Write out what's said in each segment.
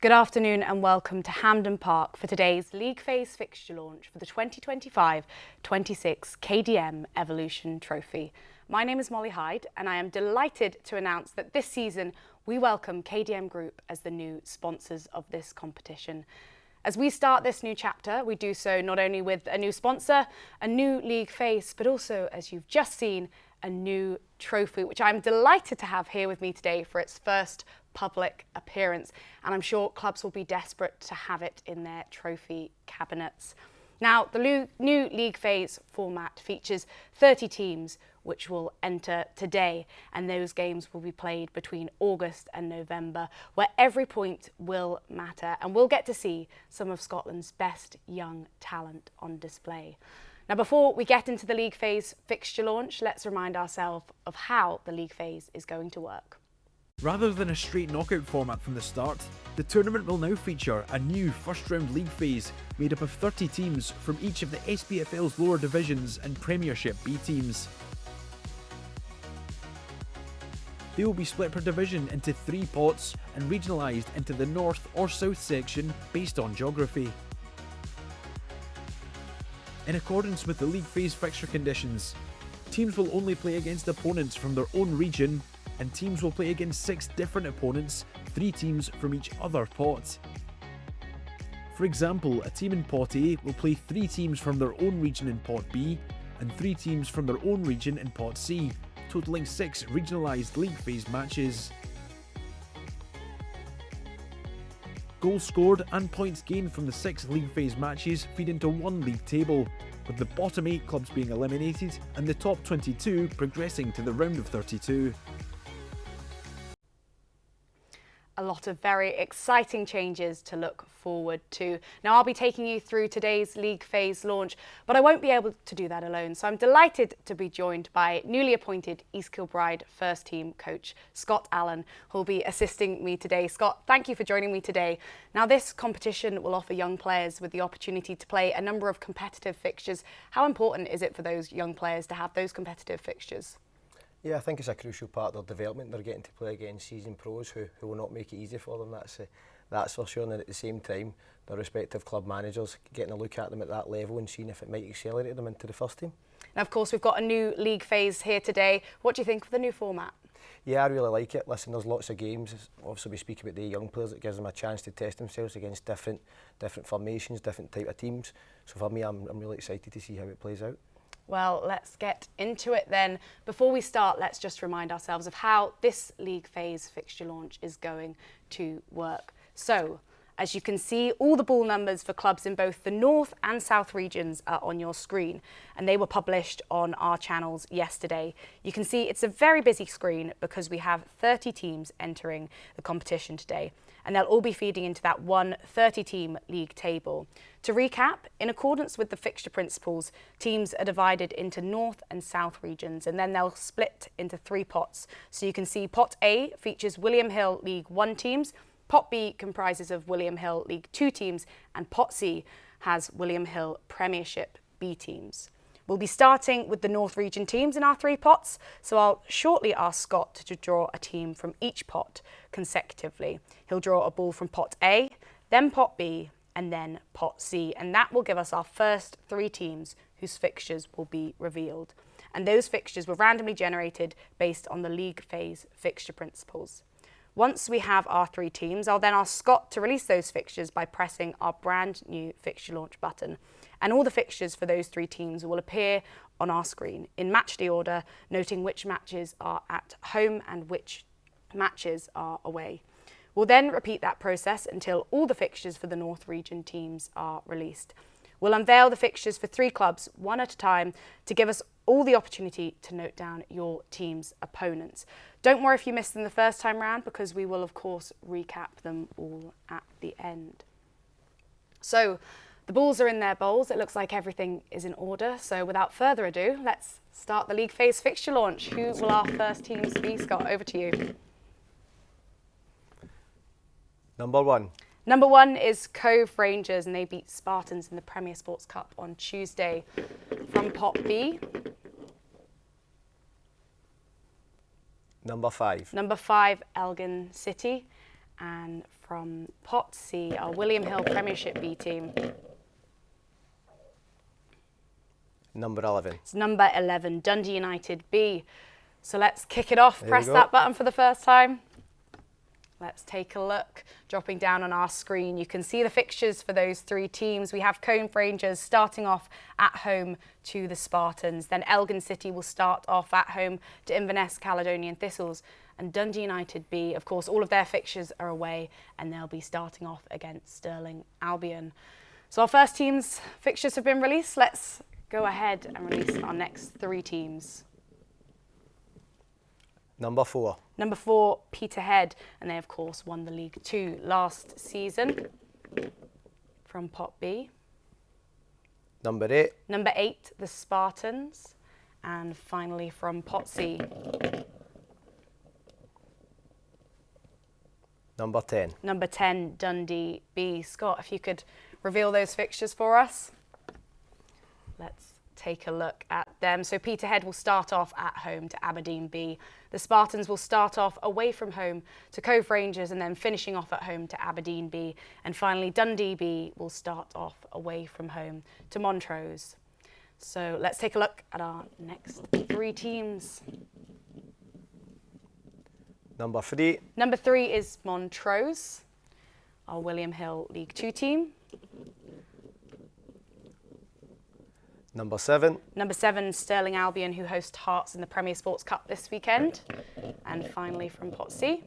Good afternoon and welcome to Hampden Park for today's League Phase fixture launch for the 2025-26 KDM Evolution Trophy. My name is Molly Hyde and I am delighted to announce that this season we welcome KDM Group as the new sponsors of this competition. As we start this new chapter, we do so not only with a new sponsor, a new league face, but also, as you've just seen, a new trophy, which I'm delighted to have here with me today for its first public appearance. And I'm sure clubs will be desperate to have it in their trophy cabinets. Now, the new league phase format features 30 teams which will enter today, and those games will be played between August and November, where every point will matter, and we'll get to see some of Scotland's best young talent on display. Now, before we get into the league phase fixture launch, let's remind ourselves of how the league phase is going to work. Rather than a straight knockout format from the start, the tournament will now feature a new first-round league phase made up of 30 teams from each of the SPFL's lower divisions and Premiership B teams. They will be split per division into 3 pots and regionalised into the north or south section based on geography. In accordance with the league phase fixture conditions, teams will only play against opponents from their own region, and teams will play against 6 different opponents, 3 teams from each other pot. For example, a team in Pot A will play 3 teams from their own region in Pot B, and 3 teams from their own region in Pot C, totalling 6 regionalised league phase matches. Goals scored and points gained from the 6 league phase matches feed into one league table, with the bottom 8 clubs being eliminated and the top 22 progressing to the round of 32. A lot of very exciting changes to look forward to. Now, I'll be taking you through today's league phase launch, but I won't be able to do that alone. So I'm delighted to be joined by newly appointed East Kilbride first team coach, Scott Allen, who'll be assisting me today. Scott, thank you for joining me today. Now, this competition will offer young players with the opportunity to play a number of competitive fixtures. How important is it for those young players to have those competitive fixtures? Yeah, I think it's a crucial part of their development. They're getting to play against seasoned pros who will not make it easy for them. That's for sure. And at the same time, their respective club managers getting a look at them at that level and seeing if it might accelerate them into the first team. Now, of course, we've got a new league phase here today. What do you think of the new format? Yeah, I really like it. Listen, there's lots of games. Obviously, we speak about the young players. It gives them a chance to test themselves against different formations, different type of teams. So for me, I'm really excited to see how it plays out. Well, let's get into it then. Before we start, let's just remind ourselves of how this league phase fixture launch is going to work. So, as you can see, all the ball numbers for clubs in both the North and South regions are on your screen, and they were published on our channels yesterday. You can see it's a very busy screen because we have 30 teams entering the competition today, and they'll all be feeding into that one 30-team league table. To recap, in accordance with the fixture principles, teams are divided into North and South regions, and then they'll split into 3 pots. So you can see Pot A features William Hill League 1 teams, Pot B comprises of William Hill League 2 teams, and Pot C has William Hill Premiership B teams. We'll be starting with the North region teams in our 3 pots, so I'll shortly ask Scott to draw a team from each pot consecutively. He'll draw a ball from Pot A, then Pot B, and then Pot C, and that will give us our first 3 teams whose fixtures will be revealed. And those fixtures were randomly generated based on the league phase fixture principles. Once we have our 3 teams, I'll then ask Scott to release those fixtures by pressing our brand new fixture launch button. And all the fixtures for those 3 teams will appear on our screen in matchday order, noting which matches are at home and which matches are away. We'll then repeat that process until all the fixtures for the North region teams are released. We'll unveil the fixtures for 3 clubs, one at a time, to give us all the opportunity to note down your team's opponents. Don't worry if you missed them the first time round, because we will of course recap them all at the end. So the balls are in their bowls. It looks like everything is in order. So without further ado, let's start the league phase fixture launch. Who will our first teams be? Scott, over to you. Number 1. Number 1 is Cove Rangers, and they beat Spartans in the Premier Sports Cup on Tuesday. From Pot B. Number 5. Number 5, Elgin City. And from Pot C, our William Hill Premiership B team. Number 11. It's number 11, Dundee United B. So let's kick it off. There Press we go. that button for the first time. Let's take a look. Dropping down on our screen, you can see the fixtures for those three teams. We have Cove Rangers starting off at home to the Spartans. Then Elgin City will start off at home to Inverness Caledonian Thistles. And Dundee United B, of course, all of their fixtures are away and they'll be starting off against Stirling Albion. So our first team's fixtures have been released. Let's go ahead and release our next three teams. Number 4. Number 4, Peterhead, and they of course won the League 2 last season from Pot B. Number 8. Number 8, the Spartans, and finally from Pot C. Number 10. Number 10, Dundee B. Scott, if you could reveal those fixtures for us. Let's take a look at them. So Peterhead will start off at home to Aberdeen B. The Spartans will start off away from home to Cove Rangers and then finishing off at home to Aberdeen B. And finally, Dundee B will start off away from home to Montrose. So let's take a look at our next three teams. Number 3. Number 3 is Montrose, our William Hill League 2 team. Number 7. Number 7, Stirling Albion, who host Hearts in the Premier Sports Cup this weekend. And finally from Pot C.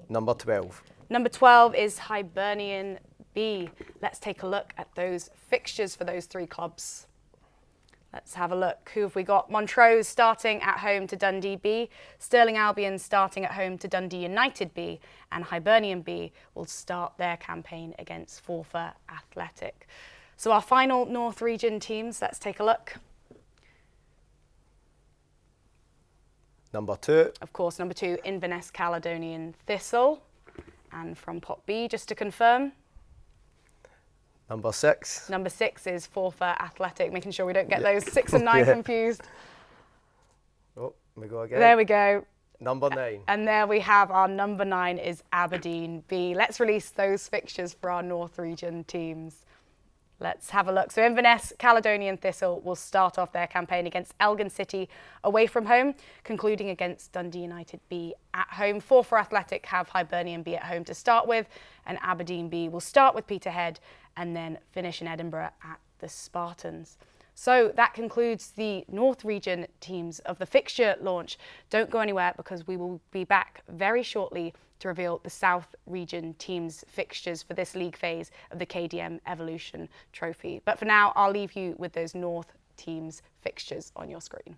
Number 12. Number 12 is Hibernian B. Let's take a look at those fixtures for those three clubs. Let's have a look. Who have we got? Montrose starting at home to Dundee B. Stirling Albion starting at home to Dundee United B. And Hibernian B will start their campaign against Forfar Athletic. So our final North Region teams, let's take a look. Number 2. Of course, number 2, Inverness Caledonian Thistle. And from Pot B, just to confirm. Number 6. Number 6 is Forfar Athletic, making sure we don't get those 6 and 9 confused. Oh, we go again. There we go. Number 9. And there we have our number 9 is Aberdeen B. Let's release those fixtures for our North Region teams. Let's have a look. So Inverness Caledonian Thistle will start off their campaign against Elgin City away from home, concluding against Dundee United B at home. Forfar Athletic have Hibernian B at home to start with, and Aberdeen B will start with Peterhead and then finish in Edinburgh at the Spartans. So that concludes the North Region teams of the fixture launch. Don't go anywhere because we will be back very shortly to reveal the South Region teams fixtures for this league phase of the KDM Evolution Trophy. But for now, I'll leave you with those North teams fixtures on your screen.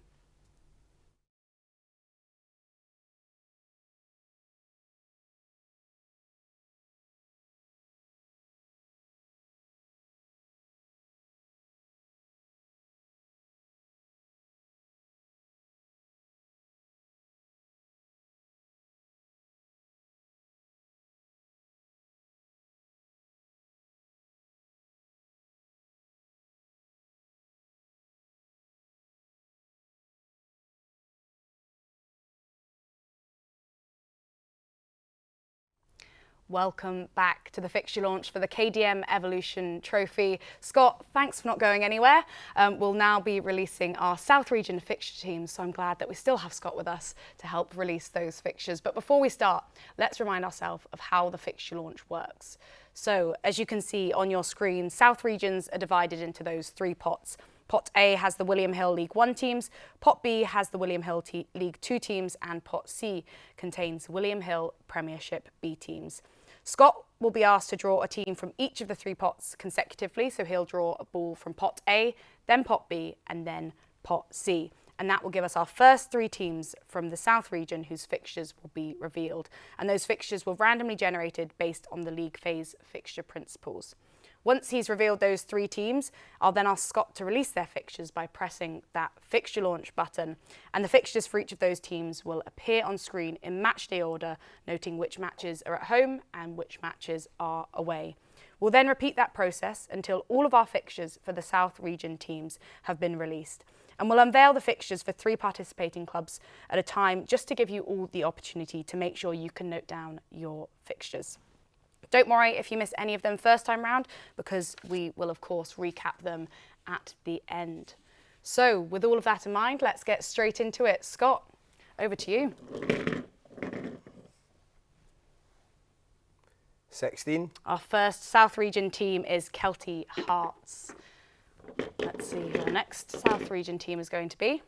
Welcome back to the fixture launch for the KDM Evolution Trophy. Scott, thanks for not going anywhere. We'll now be releasing our South Region fixture teams, so I'm glad that we still have Scott with us to help release those fixtures. But before we start, let's remind ourselves of how the fixture launch works. So, as you can see on your screen, South Regions are divided into those three pots. Pot A has the William Hill League 1 teams, Pot B has the William Hill League 2 teams, and Pot C contains William Hill Premiership B teams. Scott will be asked to draw a team from each of the three pots consecutively, so he'll draw a ball from Pot A, then Pot B, and then Pot C. And that will give us our first three teams from the South Region whose fixtures will be revealed. And those fixtures were randomly generated based on the league phase fixture principles. Once he's revealed those three teams, I'll then ask Scott to release their fixtures by pressing that fixture launch button. And the fixtures for each of those teams will appear on screen in match day order, noting which matches are at home and which matches are away. We'll then repeat that process until all of our fixtures for the South Region teams have been released. And we'll unveil the fixtures for 3 participating clubs at a time, just to give you all the opportunity to make sure you can note down your fixtures. Don't worry if you miss any of them first time round, because we will of course recap them at the end. So with all of that in mind, let's get straight into it. Scott, over to you. 16. Our first South Region team is Kelty Hearts. Let's see who our next South Region team is going to be.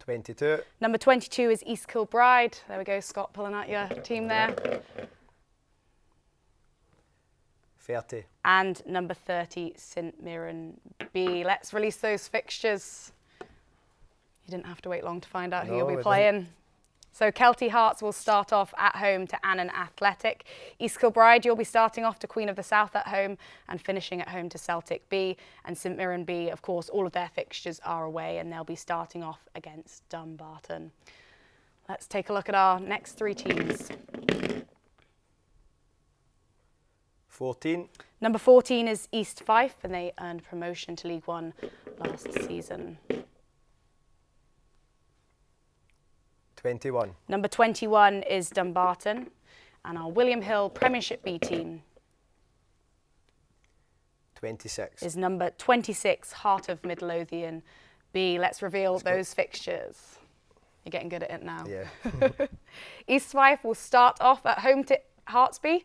22. Number 22 is East Kilbride. There we go, Scott, pulling out your team there. 30. And number 30, St Mirren B. Let's release those fixtures. You didn't have to wait long to find out who you'll be playing. So Kelty Hearts will start off at home to Annan Athletic. East Kilbride, you'll be starting off to Queen of the South at home and finishing at home to Celtic B. And St Mirren B, of course, all of their fixtures are away and they'll be starting off against Dumbarton. Let's take a look at our next 3 teams. 14. Number 14 is East Fife, and they earned promotion to League One last season. 21. Number 21 is Dumbarton, and our William Hill Premiership B team 26. is number 26, Heart of Midlothian B. Let's reveal those fixtures. You're getting good at it now. Yeah. East Fife will start off at home to Hearts B.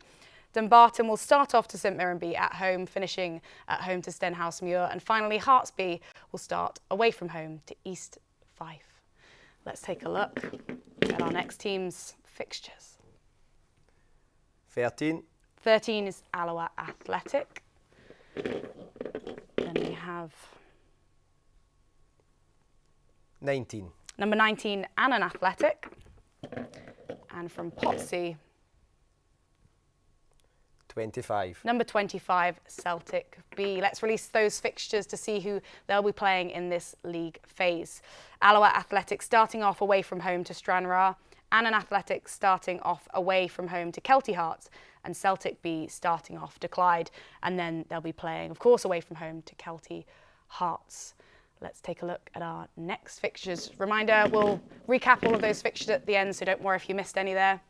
Dumbarton will start off to St Mirren B at home, finishing at home to Stenhousemuir. And finally, Hearts B will start away from home to East Fife. Let's take a look at our next team's fixtures. 13. 13 is Alloa Athletic. Then we have 19. number 19, Annan Athletic. And from Potsy, 25. number 25, Celtic B. Let's release those fixtures to see who they'll be playing in this league phase. Alloa Athletic starting off away from home to Stranraer. Annan Athletic starting off away from home to Kelty Hearts. And Celtic B starting off to Clyde. And then they'll be playing, of course, away from home to Kelty Hearts. Let's take a look at our next fixtures. Reminder, we'll recap all of those fixtures at the end, so don't worry if you missed any there.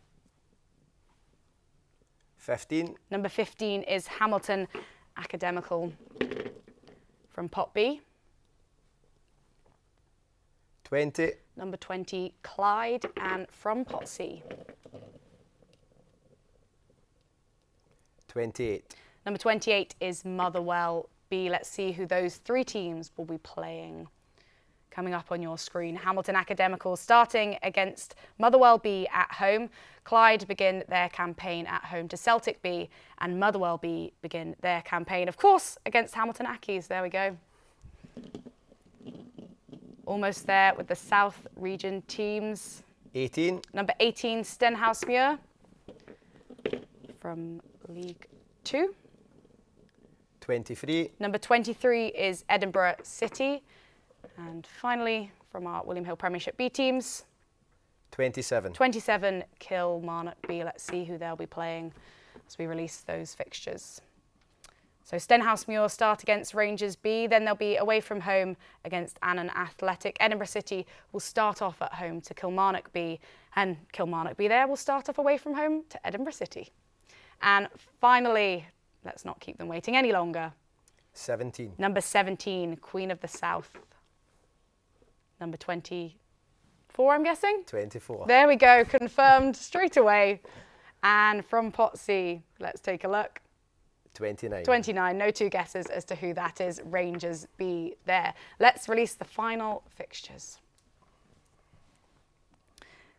15. Number 15 is Hamilton Academical from Pot B. 20. Number 20, Clyde, and from Pot C. 28. Number 28 is Motherwell B. Let's see who those 3 teams will be playing. Coming up on your screen, Hamilton Academical starting against Motherwell B at home. Clyde begin their campaign at home to Celtic B, and Motherwell B begin their campaign, of course, against Hamilton Accies. There we go. Almost there with the South Region teams. 18. Number 18, Stenhousemuir from League 2. 23. Number 23 is Edinburgh City. And finally, from our William Hill Premiership B teams, 27. 27, Kilmarnock B. Let's see who they'll be playing as we release those fixtures. So Stenhousemuir start against Rangers B, then they'll be away from home against Annan Athletic. Edinburgh City will start off at home to Kilmarnock B, and Kilmarnock B there will start off away from home to Edinburgh City. And finally, let's not keep them waiting any longer. 17. Number 17, Queen of the South. Number 24, I'm guessing? 24. There we go, confirmed straight away. And from Pot C, let's take a look. 29. 29, no 2 guesses as to who that is. Rangers B there. Let's release the final fixtures.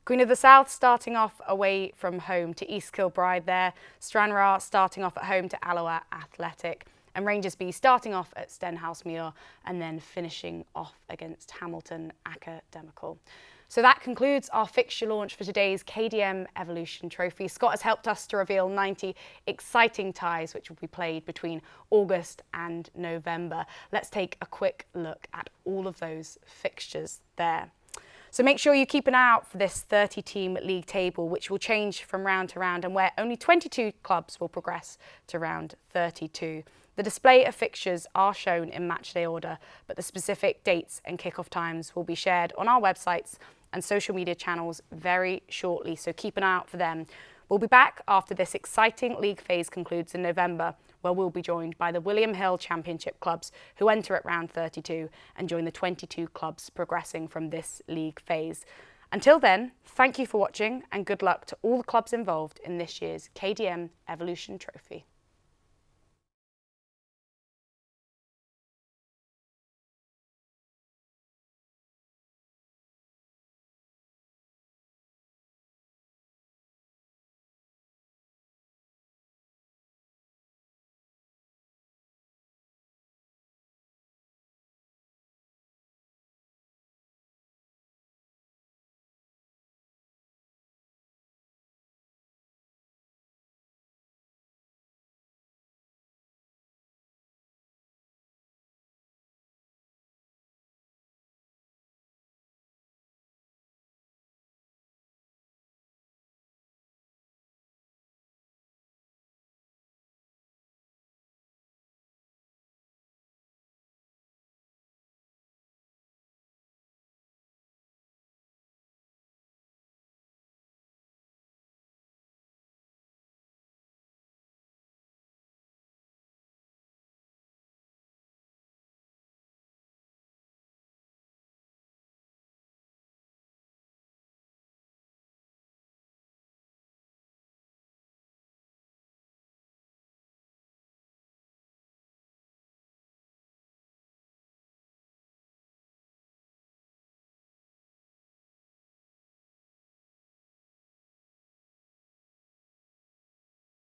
Queen of the South starting off away from home to East Kilbride there. Stranraer starting off at home to Alloa Athletic. And Rangers B starting off at Stenhousemuir and then finishing off against Hamilton Academical. So that concludes our fixture launch for today's KDM Evolution Trophy. Scott has helped us to reveal 90 exciting ties which will be played between August and November. Let's take a quick look at all of those fixtures there. So make sure you keep an eye out for this 30-team league table, which will change from round to round and where only 22 clubs will progress to round 32. The display of fixtures are shown in matchday order, but the specific dates and kick-off times will be shared on our websites and social media channels very shortly, so keep an eye out for them. We'll be back after this exciting league phase concludes in November, where we'll be joined by the William Hill Championship clubs who enter at round 32 and join the 22 clubs progressing from this league phase. Until then, thank you for watching and good luck to all the clubs involved in this year's KDM Evolution Trophy.